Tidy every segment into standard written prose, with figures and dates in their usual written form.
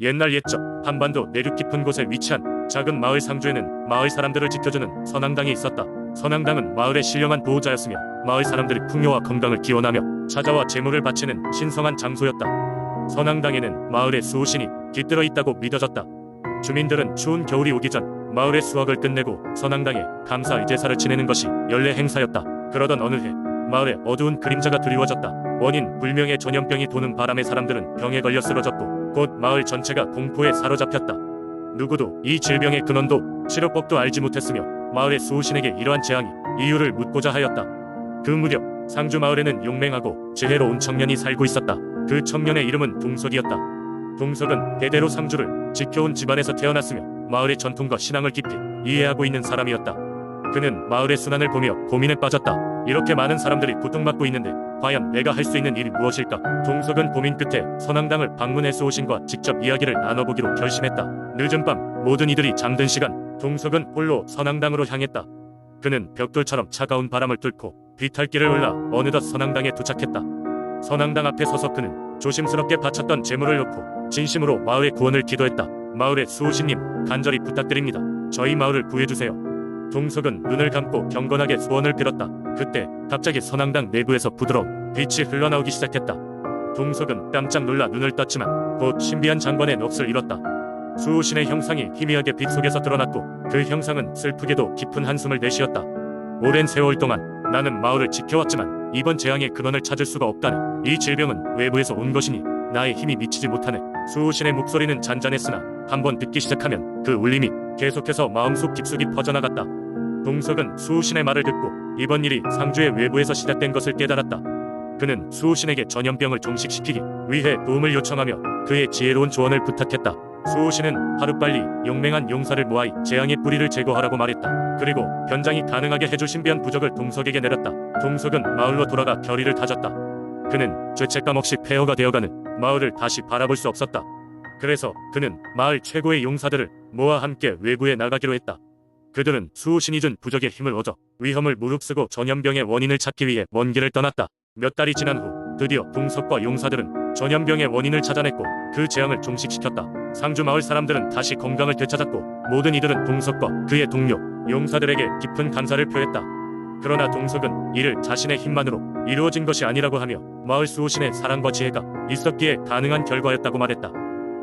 옛날 옛적 한반도 내륙 깊은 곳에 위치한 작은 마을 상주에는 마을 사람들을 지켜주는 선앙당이 있었다. 선앙당은 마을의 신령한 보호자였으며 마을 사람들이 풍요와 건강을 기원하며 찾아와 제물을 바치는 신성한 장소였다. 선앙당에는 마을의 수호신이 깃들어 있다고 믿어졌다. 주민들은 추운 겨울이 오기 전 마을의 수확을 끝내고 선앙당에 감사 제사를 지내는 것이 연례 행사였다. 그러던 어느 해 마을에 어두운 그림자가 드리워졌다. 원인 불명의 전염병이 도는 바람에 사람들은 병에 걸려 쓰러졌고 곧 마을 전체가 공포에 사로잡혔다. 누구도 이 질병의 근원도 치료법도 알지 못했으며 마을의 수호신에게 이러한 재앙이 이유를 묻고자 하였다. 그 무렵 상주 마을에는 용맹하고 지혜로운 청년이 살고 있었다. 그 청년의 이름은 동석이었다. 동석은 대대로 상주를 지켜온 집안에서 태어났으며 마을의 전통과 신앙을 깊이 이해하고 있는 사람이었다. 그는 마을의 순환을 보며 고민에 빠졌다. 이렇게 많은 사람들이 고통받고 있는데 과연 내가 할 수 있는 일이 무엇일까? 동석은 고민 끝에 선앙당을 방문해 수호신과 직접 이야기를 나눠보기로 결심했다. 늦은 밤 모든 이들이 잠든 시간 동석은 홀로 선앙당으로 향했다. 그는 벽돌처럼 차가운 바람을 뚫고 비탈길을 올라 어느덧 선앙당에 도착했다. 선앙당 앞에 서서 그는 조심스럽게 바쳤던 제물을 놓고 진심으로 마을의 구원을 기도했다. 마을의 수호신님, 간절히 부탁드립니다. 저희 마을을 구해주세요. 동석은 눈을 감고 경건하게 소원을 빌었다. 그때 갑자기 선앙당 내부에서 부드러운 빛이 흘러나오기 시작했다. 동석은 깜짝 놀라 눈을 떴지만 곧 신비한 장관의 넋을 잃었다. 수호신의 형상이 희미하게 빛 속에서 드러났고 그 형상은 슬프게도 깊은 한숨을 내쉬었다. 오랜 세월 동안 나는 마을을 지켜왔지만 이번 재앙의 근원을 찾을 수가 없다네. 이 질병은 외부에서 온 것이니 나의 힘이 미치지 못하네. 수호신의 목소리는 잔잔했으나 한번 듣기 시작하면 그 울림이 계속해서 마음속 깊숙이 퍼져나갔다. 동석은 수호신의 말을 듣고 이번 일이 상주의 외부에서 시작된 것을 깨달았다. 그는 수호신에게 전염병을 종식시키기 위해 도움을 요청하며 그의 지혜로운 조언을 부탁했다. 수호신은 하루빨리 용맹한 용사를 모아 재앙의 뿌리를 제거하라고 말했다. 그리고 변장이 가능하게 해줄 신비한 부적을 동석에게 내렸다. 동석은 마을로 돌아가 결의를 다졌다. 그는 죄책감 없이 폐허가 되어가는 마을을 다시 바라볼 수 없었다. 그래서 그는 마을 최고의 용사들을 모아 함께 외부에 나가기로 했다. 그들은 수호신이 준 부적의 힘을 얻어 위험을 무릅쓰고 전염병의 원인을 찾기 위해 먼 길을 떠났다. 몇 달이 지난 후 드디어 동석과 용사들은 전염병의 원인을 찾아냈고 그 재앙을 종식시켰다. 상주 마을 사람들은 다시 건강을 되찾았고 모든 이들은 동석과 그의 동료 용사들에게 깊은 감사를 표했다. 그러나 동석은 이를 자신의 힘만으로 이루어진 것이 아니라고 하며 마을 수호신의 사랑과 지혜가 있었기에 가능한 결과였다고 말했다.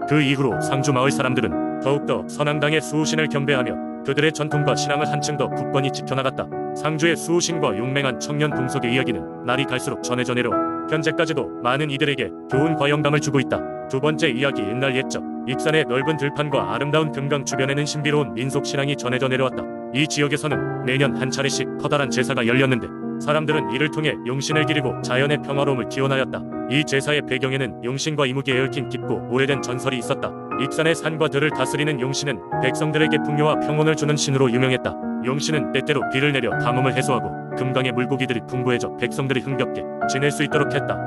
그 이후로 상주 마을 사람들은 더욱더 선앙당의 수호신을 경배하며 그들의 전통과 신앙을 한층 더 굳건히 지켜나갔다. 상주의 수호신과 용맹한 청년 동석의 이야기는 날이 갈수록 전해져 내려와 현재까지도 많은 이들에게 좋은 과영감을 주고 있다. 두 번째 이야기. 옛날 옛적 익산의 넓은 들판과 아름다운 금강 주변에는 신비로운 민속 신앙이 전해져 내려왔다. 이 지역에서는 매년 한 차례씩 커다란 제사가 열렸는데 사람들은 이를 통해 용신을 기리고 자연의 평화로움을 기원하였다. 이 제사의 배경에는 용신과 이무기에 얽힌 깊고 오래된 전설이 있었다. 익산의 산과 들을 다스리는 용신은 백성들에게 풍요와 평온을 주는 신으로 유명했다. 용신은 때때로 비를 내려 가뭄을 해소하고 금강의 물고기들이 풍부해져 백성들이 흥겹게 지낼 수 있도록 했다.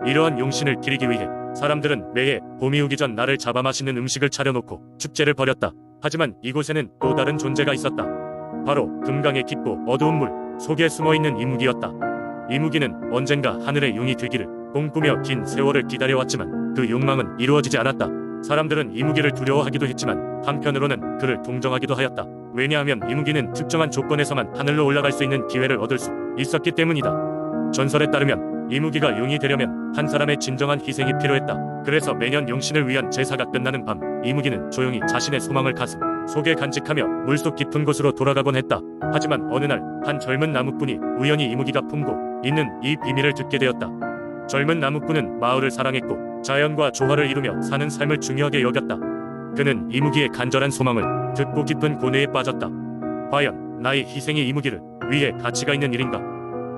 이러한 용신을 기리기 위해 사람들은 매해 봄이 오기 전 날을 잡아 맛있는 음식을 차려놓고 축제를 벌였다. 하지만 이곳에는 또 다른 존재가 있었다. 바로 금강의 깊고 어두운 물 속에 숨어있는 이무기였다. 이무기는 언젠가 하늘의 용이 되기를 꿈꾸며 긴 세월을 기다려왔지만 그 욕망은 이루어지지 않았다. 사람들은 이무기를 두려워하기도 했지만 한편으로는 그를 동정하기도 하였다. 왜냐하면 이무기는 특정한 조건에서만 하늘로 올라갈 수 있는 기회를 얻을 수 있었기 때문이다. 전설에 따르면 이무기가 용이 되려면 한 사람의 진정한 희생이 필요했다. 그래서 매년 용신을 위한 제사가 끝나는 밤 이무기는 조용히 자신의 소망을 가슴 속에 간직하며 물속 깊은 곳으로 돌아가곤 했다. 하지만 어느 날 한 젊은 나무꾼이 우연히 이무기가 품고 있는 이 비밀을 듣게 되었다. 젊은 나무꾼은 마을을 사랑했고 자연과 조화를 이루며 사는 삶을 중요하게 여겼다. 그는 이무기의 간절한 소망을 듣고 깊은 고뇌에 빠졌다. 과연 나의 희생이 이무기를 위해 가치가 있는 일인가?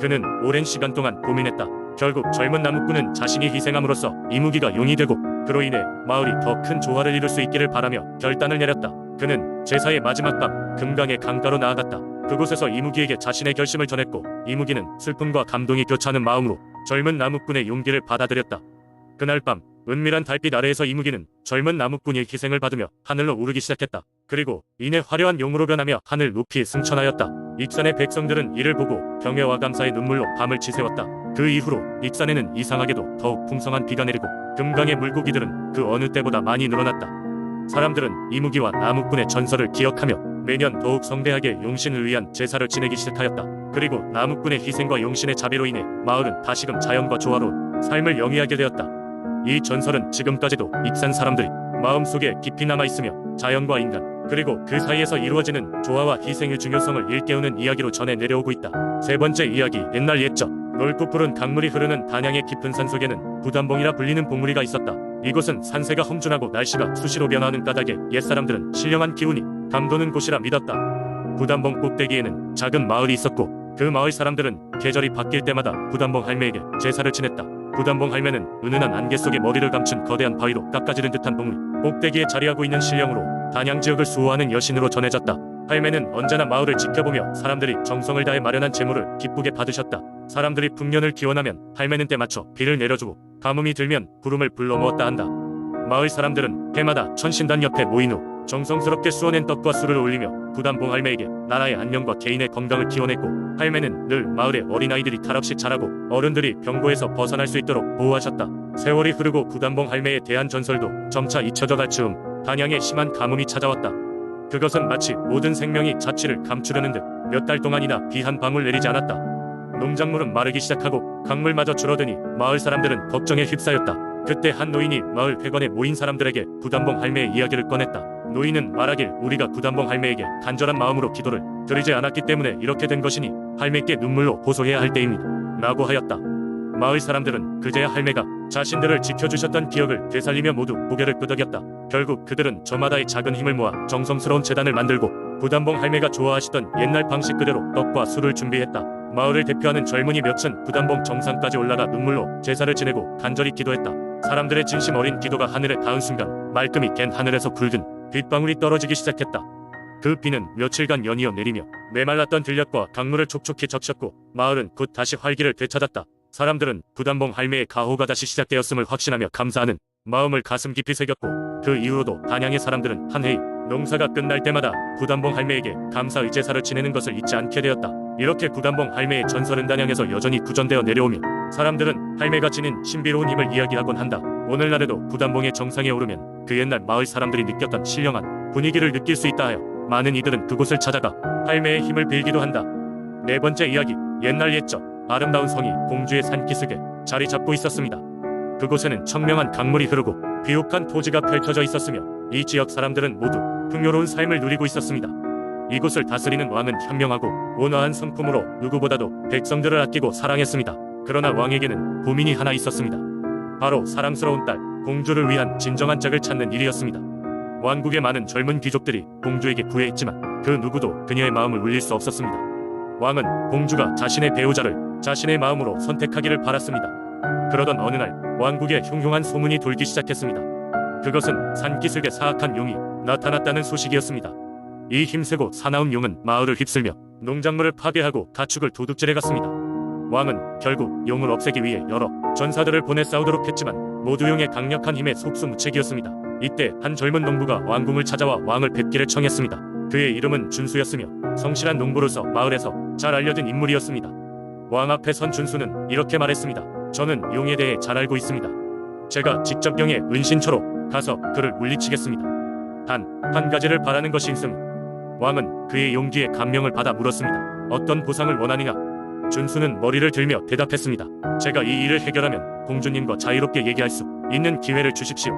그는 오랜 시간 동안 고민했다. 결국 젊은 나무꾼은 자신이 희생함으로써 이무기가 용이 되고 그로 인해 마을이 더 큰 조화를 이룰 수 있기를 바라며 결단을 내렸다. 그는 제사의 마지막 밤 금강의 강가로 나아갔다. 그곳에서 이무기에게 자신의 결심을 전했고 이무기는 슬픔과 감동이 교차하는 마음으로 젊은 나무꾼의 용기를 받아들였다. 그날 밤 은밀한 달빛 아래에서 이무기는 젊은 나무꾼의 희생을 받으며 하늘로 오르기 시작했다. 그리고 이내 화려한 용으로 변하며 하늘 높이 승천하였다. 익산의 백성들은 이를 보고 경외와 감사의 눈물로 밤을 지새웠다. 그 이후로 익산에는 이상하게도 더욱 풍성한 비가 내리고 금강의 물고기들은 그 어느 때보다 많이 늘어났다. 사람들은 이무기와 나무꾼의 전설을 기억하며 매년 더욱 성대하게 용신을 위한 제사를 지내기 시작하였다. 그리고 나무꾼의 희생과 용신의 자비로 인해 마을은 다시금 자연과 조화로운 삶을 영위하게 되었다. 이 전설은 지금까지도 익산 사람들이 마음속에 깊이 남아있으며 자연과 인간 그리고 그 사이에서 이루어지는 조화와 희생의 중요성을 일깨우는 이야기로 전해 내려오고 있다. 세 번째 이야기. 옛날 옛적 넓고 푸른 강물이 흐르는 단양의 깊은 산속에는 부담봉이라 불리는 봉우리가 있었다. 이곳은 산세가 험준하고 날씨가 수시로 변하는 까닭에 옛사람들은 신령한 기운이 감도는 곳이라 믿었다. 부담봉 꼭대기에는 작은 마을이 있었고 그 마을 사람들은 계절이 바뀔 때마다 부담봉 할매에게 제사를 지냈다. 부담봉 할매는 은은한 안개 속에 머리를 감춘 거대한 바위로 깎아지른 듯한 봉우리 꼭대기에 자리하고 있는 신령으로 단양 지역을 수호하는 여신으로 전해졌다. 할매는 언제나 마을을 지켜보며 사람들이 정성을 다해 마련한 재물을 기쁘게 받으셨다. 사람들이 풍년을 기원하면 할매는 때맞춰 비를 내려주고 가뭄이 들면 구름을 불러 모았다 한다. 마을 사람들은 해마다 천신단 옆에 모인 후 정성스럽게 쑤어낸 떡과 술을 올리며 부담봉 할매에게 나라의 안녕과 개인의 건강을 기원했고 할매는 늘 마을의 어린아이들이 탈없이 자라고 어른들이 병고에서 벗어날 수 있도록 보호하셨다. 세월이 흐르고 부담봉 할매에 대한 전설도 점차 잊혀져 갈 즈음 단양에 심한 가뭄이 찾아왔다. 그것은 마치 모든 생명이 자취를 감추려는 듯 몇 달 동안이나 비 한 방울 내리지 않았다. 농작물은 마르기 시작하고 강물마저 줄어드니 마을 사람들은 걱정에 휩싸였다. 그때 한 노인이 마을 회관에 모인 사람들에게 부담봉 할매의 이야기를 꺼냈다. 노인은 말하길 우리가 부담봉 할매에게 간절한 마음으로 기도를 드리지 않았기 때문에 이렇게 된 것이니 할매께 눈물로 호소해야 할 때입니다 라고 하였다. 마을 사람들은 그제야 할매가 자신들을 지켜주셨던 기억을 되살리며 모두 고개를 끄덕였다. 결국 그들은 저마다의 작은 힘을 모아 정성스러운 제단을 만들고 부담봉 할매가 좋아하시던 옛날 방식 그대로 떡과 술을 준비했다. 마을을 대표하는 젊은이 몇은 부담봉 정상까지 올라가 눈물로 제사를 지내고 간절히 기도했다. 사람들의 진심 어린 기도가 하늘에 닿은 순간 말끔히 갠 하늘에서 굵은 빗방울이 떨어지기 시작했다. 그 비는 며칠간 연이어 내리며 메말랐던 들녘과 강물을 촉촉히 적셨고 마을은 곧 다시 활기를 되찾았다. 사람들은 부담봉 할매의 가호가 다시 시작되었음을 확신하며 감사하는 마음을 가슴 깊이 새겼고 그 이후로도 단양의 사람들은 한 해의 농사가 끝날 때마다 부담봉 할매에게 감사의 제사를 지내는 것을 잊지 않게 되었다. 이렇게 부담봉 할매의 전설은 단양에서 여전히 구전되어 내려오며 사람들은 할매가 지닌 신비로운 힘을 이야기하곤 한다. 오늘날에도 부담봉의 정상에 오르면 그 옛날 마을 사람들이 느꼈던 신령한 분위기를 느낄 수 있다 하여 많은 이들은 그곳을 찾아가 할매의 힘을 빌기도 한다. 네 번째 이야기. 옛날 옛적 아름다운 성이 공주의 산기슭에 자리 잡고 있었습니다. 그곳에는 청명한 강물이 흐르고 비옥한 토지가 펼쳐져 있었으며 이 지역 사람들은 모두 풍요로운 삶을 누리고 있었습니다. 이곳을 다스리는 왕은 현명하고 온화한 성품으로 누구보다도 백성들을 아끼고 사랑했습니다. 그러나 왕에게는 고민이 하나 있었습니다. 바로 사랑스러운 딸 공주를 위한 진정한 짝을 찾는 일이었습니다. 왕국의 많은 젊은 귀족들이 공주에게 구애했지만 그 누구도 그녀의 마음을 울릴 수 없었습니다. 왕은 공주가 자신의 배우자를 자신의 마음으로 선택하기를 바랐습니다. 그러던 어느 날 왕국에 흉흉한 소문이 돌기 시작했습니다. 그것은 산기슭에 사악한 용이 나타났다는 소식이었습니다. 이 힘세고 사나운 용은 마을을 휩쓸며 농작물을 파괴하고 가축을 도둑질해 갔습니다. 왕은 결국 용을 없애기 위해 여러 전사들을 보내 싸우도록 했지만 모두 용의 강력한 힘에 속수무책이었습니다. 이때 한 젊은 농부가 왕궁을 찾아와 왕을 뵙기를 청했습니다. 그의 이름은 준수였으며 성실한 농부로서 마을에서 잘 알려진 인물이었습니다. 왕 앞에 선 준수는 이렇게 말했습니다. 저는 용에 대해 잘 알고 있습니다. 제가 직접 용의 은신처로 가서 그를 물리치겠습니다. 단 한 가지를 바라는 것이 있음. 왕은 그의 용기에 감명을 받아 물었습니다. 어떤 보상을 원하느냐? 준수는 머리를 들며 대답했습니다. 제가 이 일을 해결하면 공주님과 자유롭게 얘기할 수 있는 기회를 주십시오.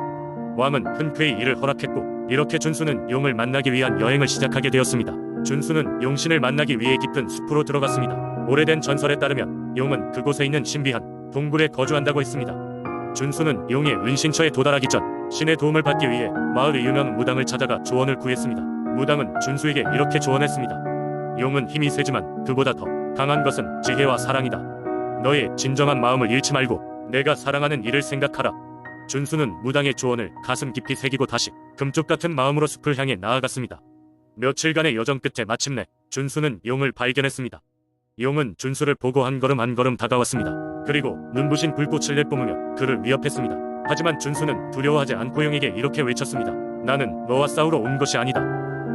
왕은 흔쾌히 이를 허락했고 이렇게 준수는 용을 만나기 위한 여행을 시작하게 되었습니다. 준수는 용신을 만나기 위해 깊은 숲으로 들어갔습니다. 오래된 전설에 따르면 용은 그곳에 있는 신비한 동굴에 거주한다고 했습니다. 준수는 용의 은신처에 도달하기 전 신의 도움을 받기 위해 마을의 유명 무당을 찾아가 조언을 구했습니다. 무당은 준수에게 이렇게 조언했습니다. 용은 힘이 세지만 그보다 더 강한 것은 지혜와 사랑이다. 너의 진정한 마음을 잃지 말고 내가 사랑하는 이를 생각하라. 준수는 무당의 조언을 가슴 깊이 새기고 다시 금쪽 같은 마음으로 숲을 향해 나아갔습니다. 며칠간의 여정 끝에 마침내 준수는 용을 발견했습니다. 용은 준수를 보고 한 걸음 다가왔습니다. 그리고 눈부신 불꽃을 내뿜으며 그를 위협했습니다. 하지만 준수는 두려워하지 않고 용에게 이렇게 외쳤습니다. 나는 너와 싸우러 온 것이 아니다.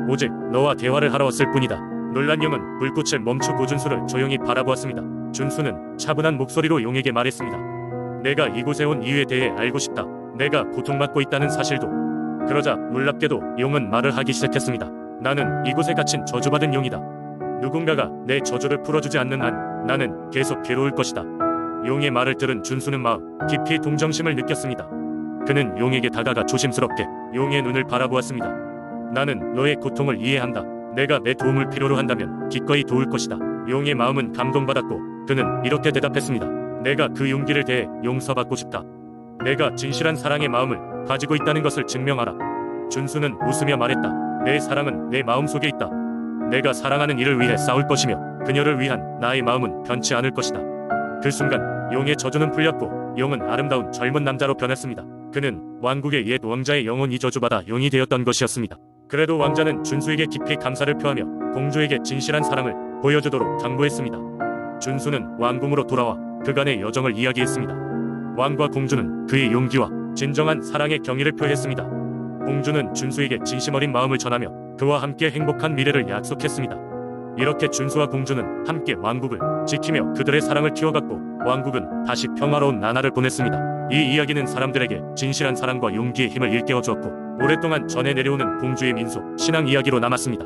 오직 너와 대화를 하러 왔을 뿐이다. 놀란 용은 불꽃을 멈추고 준수를 조용히 바라보았습니다. 준수는 차분한 목소리로 용에게 말했습니다. 내가 이곳에 온 이유에 대해 알고 싶다. 내가 고통받고 있다는 사실도. 그러자 놀랍게도 용은 말을 하기 시작했습니다. 나는 이곳에 갇힌 저주받은 용이다. 누군가가 내 저주를 풀어주지 않는 한 나는 계속 괴로울 것이다. 용의 말을 들은 준수는 마음 깊이 동정심을 느꼈습니다. 그는 용에게 다가가 조심스럽게 용의 눈을 바라보았습니다. 나는 너의 고통을 이해한다. 내가 내 도움을 필요로 한다면 기꺼이 도울 것이다. 용의 마음은 감동받았고 그는 이렇게 대답했습니다. 내가 그 용기를 대해 용서받고 싶다. 내가 진실한 사랑의 마음을 가지고 있다는 것을 증명하라. 준수는 웃으며 말했다. 내 사랑은 내 마음속에 있다. 내가 사랑하는 이를 위해 싸울 것이며 그녀를 위한 나의 마음은 변치 않을 것이다. 그 순간 용의 저주는 풀렸고 용은 아름다운 젊은 남자로 변했습니다. 그는 왕국의 옛 왕자의 영혼이 저주받아 용이 되었던 것이었습니다. 그래도 왕자는 준수에게 깊이 감사를 표하며 공주에게 진실한 사랑을 보여주도록 당부했습니다. 준수는 왕궁으로 돌아와 그간의 여정을 이야기했습니다. 왕과 공주는 그의 용기와 진정한 사랑의 경의를 표했습니다. 공주는 준수에게 진심 어린 마음을 전하며 그와 함께 행복한 미래를 약속했습니다. 이렇게 준수와 공주는 함께 왕국을 지키며 그들의 사랑을 키워갔고 왕국은 다시 평화로운 나날을 보냈습니다. 이 이야기는 사람들에게 진실한 사랑과 용기의 힘을 일깨워 주었고 오랫동안 전해 내려오는 공주의 민속, 신앙 이야기로 남았습니다.